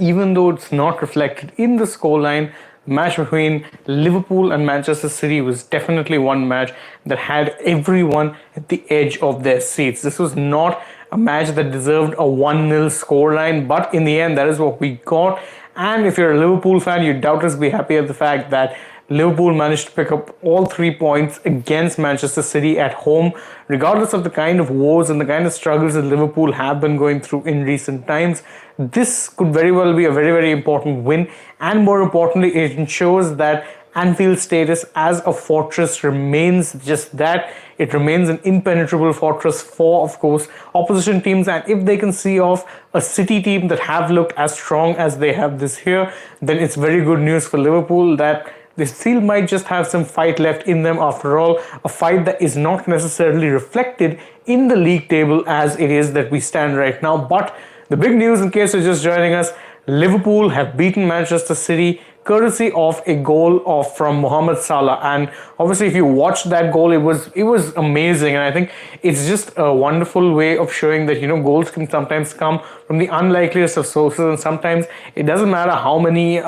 even though it's not reflected in the scoreline, the match between Liverpool and Manchester City was definitely one match that had everyone at the edge of their seats. This was not a match that deserved a 1-0 scoreline, but in the end, that is what we got. And if you're a Liverpool fan, you'd doubtless be happy at the fact that Liverpool managed to pick up all 3 points against Manchester City at home, regardless of the kind of woes and the kind of struggles that Liverpool have been going through in recent times. This could very well be a very, very important win, and more importantly, it ensures that Anfield's status as a fortress remains just that. It remains an impenetrable fortress for, of course, opposition teams. And if they can see off a City team that have looked as strong as they have this year, then it's very good news for Liverpool that they still might just have some fight left in them. After all, a fight that is not necessarily reflected in the league table as it is that we stand right now. But the big news, in case you're just joining us, Liverpool have beaten Manchester City courtesy of a goal from Mohamed Salah. And obviously, if you watched that goal, it was amazing. And I think it's just a wonderful way of showing that goals can sometimes come from the unlikeliest of sources, and sometimes it doesn't matter how many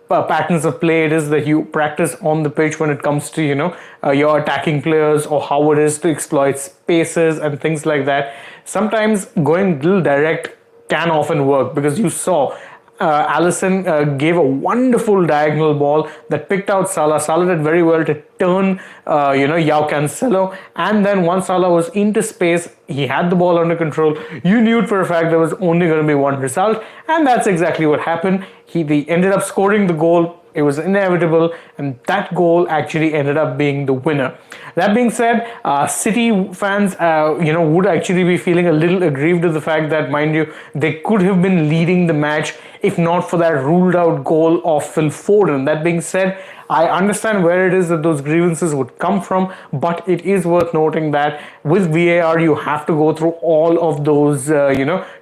patterns of play it is that you practice on the pitch when it comes to your attacking players, or how it is to exploit spaces and things like that. Sometimes going a little direct can often work, because you saw Alisson gave a wonderful diagonal ball that picked out Salah. Salah did very well to turn, João Cancelo, and then once Salah was into space, he had the ball under control. You knew it for a fact there was only going to be one result, and that's exactly what happened. They ended up scoring the goal. It was inevitable, and that goal actually ended up being the winner. That being said, City fans, would actually be feeling a little aggrieved with the fact that, mind you, they could have been leading the match if not for that ruled out goal of Phil Foden. That being said, I understand where it is that those grievances would come from, but it is worth noting that with VAR, you have to go through all of those,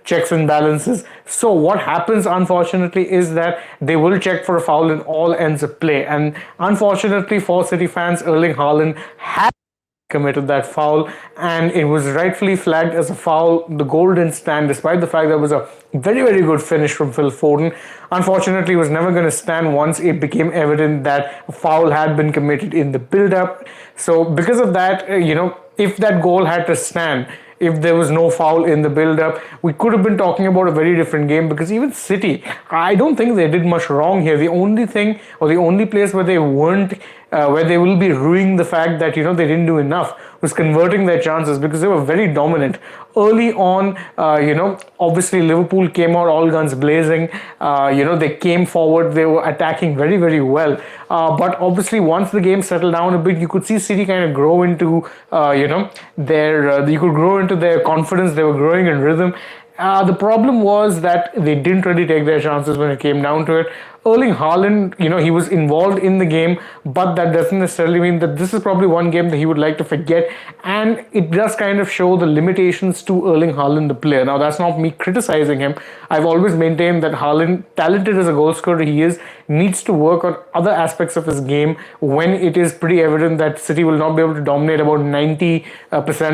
checks and balances. So what happens, unfortunately, is that they will check for a foul in all ends of play. And unfortunately for City fans, Erling Haaland had committed that foul, and it was rightfully flagged as a foul. The goal didn't stand, despite the fact there was a very, very good finish from Phil Foden. Unfortunately, it was never going to stand once it became evident that a foul had been committed in the build-up. So because of that, if that goal had to stand, if there was no foul in the build-up, we could have been talking about a very different game, because even City, I don't think they did much wrong here. The only thing, or the only place where they weren't, where they will be ruining the fact that, they didn't do enough, was converting their chances, because they were very dominant. Early on, obviously Liverpool came out all guns blazing. They came forward, they were attacking very, very well. But obviously once the game settled down a bit, you could see City kind of grow into, you could grow into their confidence. They were growing in rhythm. The problem was that they didn't really take their chances when it came down to it. Erling Haaland, he was involved in the game, but that doesn't necessarily mean that this is probably one game that he would like to forget. And it does kind of show the limitations to Erling Haaland, the player. Now, that's not me criticizing him. I've always maintained that Haaland, talented as a goal scorer he is, needs to work on other aspects of his game when it is pretty evident that City will not be able to dominate about 90%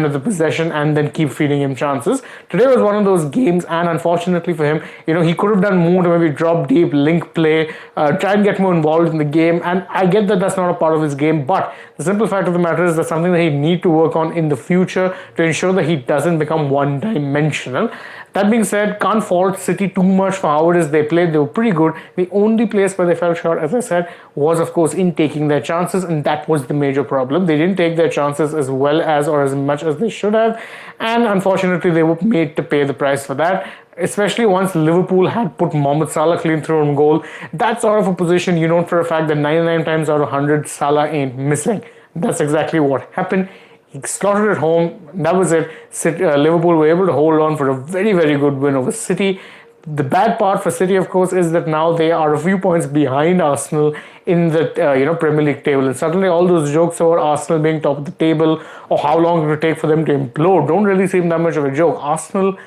of the possession and then keep feeding him chances. Today was one of those games, and unfortunately for him, he could have done more to maybe drop deep, link play, try and get more involved in the game. And I get that that's not a part of his game, but the simple fact of the matter is that's something that he need to work on in the future to ensure that he doesn't become one-dimensional. That being said, can't fault City too much for how it is they played. They were pretty good. The only place where they fell short, as I said, was of course in taking their chances, and that was the major problem. They didn't take their chances as well as, or as much as they should have, and unfortunately they were made to pay the price for that. Especially once Liverpool had put Mohamed Salah clean through on goal. That sort of a position, you know for a fact that 99 times out of 100 Salah ain't missing. That's exactly what happened. He slotted it home. That was it. Liverpool were able to hold on for a very, very good win over City. The bad part for City, of course, is that now they are a few points behind Arsenal in the Premier League table. And suddenly all those jokes over Arsenal being top of the table, or how long it would take for them to implode, don't really seem that much of a joke. Arsenal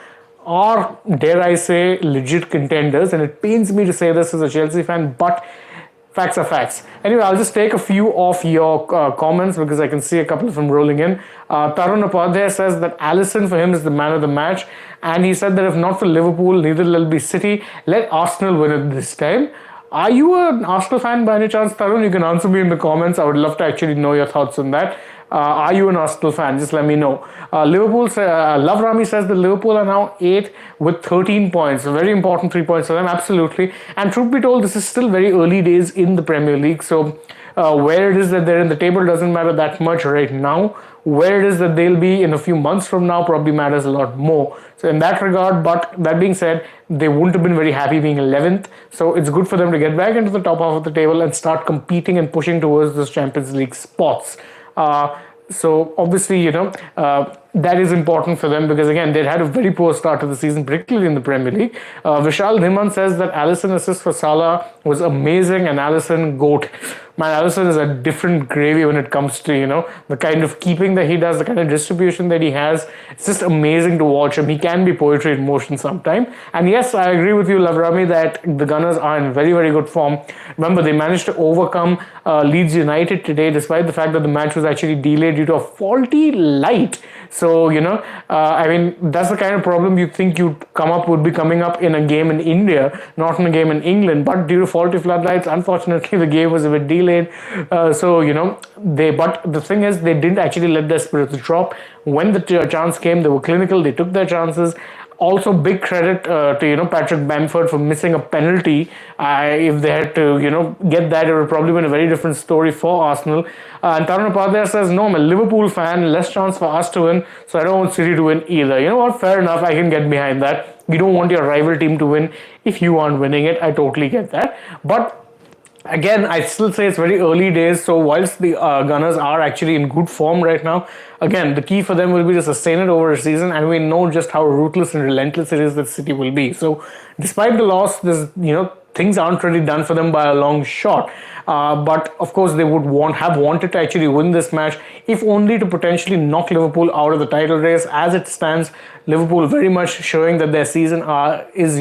are, dare I say, legit contenders, and it pains me to say this as a Chelsea fan, but Facts are facts. Anyway, I'll just take a few of your comments because I can see a couple of them rolling in. Tarun Upadhyay says that Alisson for him is the man of the match, and he said that if not for Liverpool, neither will be City. Let Arsenal win it this time. Are you an Arsenal fan by any chance, Tarun? You can answer me in the comments. I would love to actually know your thoughts on that. Are you an Arsenal fan? Just let me know. Love Rami says that Liverpool are now 8 with 13 points. A very important 3 points for them, absolutely. And truth be told, this is still very early days in the Premier League. So where it is that they're in the table doesn't matter that much right now. Where it is that they'll be in a few months from now probably matters a lot more. So in that regard, but that being said, they wouldn't have been very happy being 11th. So it's good for them to get back into the top half of the table and start competing and pushing towards those Champions League spots. So obviously, that is important for them because again, they had a very poor start to the season, particularly in the Premier League. Vishal Dhiman says that Alisson assist for Salah was amazing and Alisson GOAT. Man, Alisson is a different gravy when it comes to, the kind of keeping that he does, the kind of distribution that he has. It's just amazing to watch him. He can be poetry in motion sometime. And yes, I agree with you, Lavrami, that the Gunners are in very, very good form. Remember, they managed to overcome Leeds United today, despite the fact that the match was actually delayed due to a faulty light. So, that's the kind of problem you think would be coming up in a game in India, not in a game in England. But due to faulty floodlights, unfortunately, the game was a bit delayed. But the thing is, they didn't actually let their spirits drop. When the chance came, they were clinical, they took their chances. Also, big credit to Patrick Bamford for missing a penalty. If they had to get that, it would probably been a very different story for Arsenal. And Tarun Upadhyay says, no, I'm a Liverpool fan, less chance for us to win, so I don't want City to win either. You know what? Fair enough, I can get behind that. You don't want your rival team to win if you aren't winning it. I totally get that. But again, I still say it's very early days. So whilst the Gunners are actually in good form right now, again, the key for them will be to sustain it over a season, and we know just how ruthless and relentless it is that City will be. So despite the loss, there's things aren't really done for them by a long shot. But of course, they would have wanted to actually win this match, if only to potentially knock Liverpool out of the title race. As it stands, Liverpool very much showing that their season is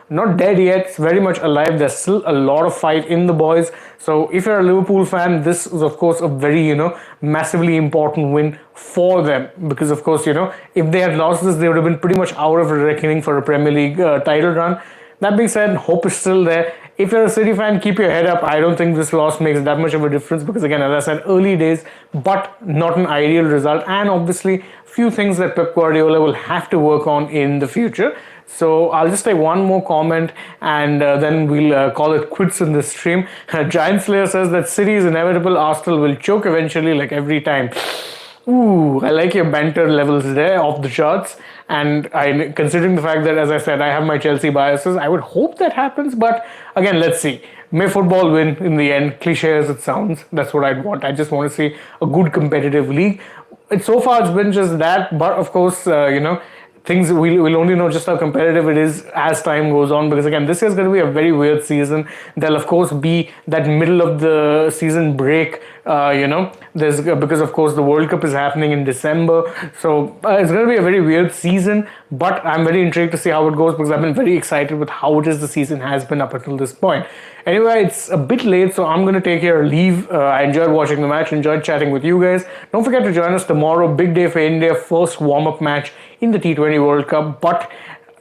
not dead yet. It's very much alive. There's still a lot of fight in the boys. So if you're a Liverpool fan, this is of course a very massively important win for them, because of course if they had lost this, they would have been pretty much out of a reckoning for a Premier League title run. That being said, hope is still there. If you're a City fan, keep your head up. I don't think this loss makes that much of a difference because, again, as I said, early days, but not an ideal result. And obviously, few things that Pep Guardiola will have to work on in the future. So I'll just take one more comment and then we'll call it quits in this stream. Giant Slayer says that City is inevitable. Arsenal will choke eventually, like every time. Ooh, I like your banter levels there, off the charts. And considering the fact that, as I said, I have my Chelsea biases, I would hope that happens. But again, let's see. May football win in the end, cliche as it sounds. That's what I'd want. I just want to see a good competitive league. So far, it's been just that. But of course, things we'll only know just how competitive it is as time goes on, because again, this year is going to be a very weird season. There'll of course be that middle of the season break, there's because of course the World Cup is happening in December, so it's going to be a very weird season. But I'm very intrigued to see how it goes, because I've been very excited with how it is the season has been up until this point. Anyway, it's a bit late, so I'm going to take care, leave. I enjoyed watching the match, enjoyed chatting with you guys. Don't forget to join us tomorrow. Big day for India, first warm-up match in the T20 World Cup. But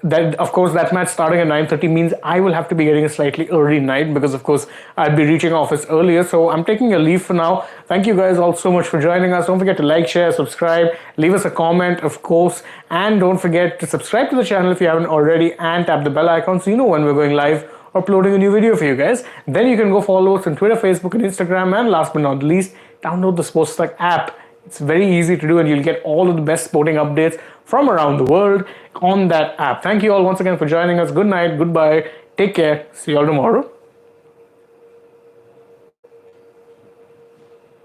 that, of course, that match starting at 9:30 means I will have to be getting a slightly early night, because of course I'll be reaching office earlier. So I'm taking a leave for now. Thank you guys all so much for joining us. Don't forget to like, share, subscribe, leave us a comment, of course, and don't forget to subscribe to the channel if you haven't already, and tap the bell icon so you know when we're going live or uploading a new video for you guys. Then you can go follow us on Twitter, Facebook, and Instagram. And last but not least, download the AajTak app. It's very easy to do, and you'll get all of the best sporting updates from around the world on that app. Thank you all once again for joining us. Good night, goodbye, take care, see you all tomorrow.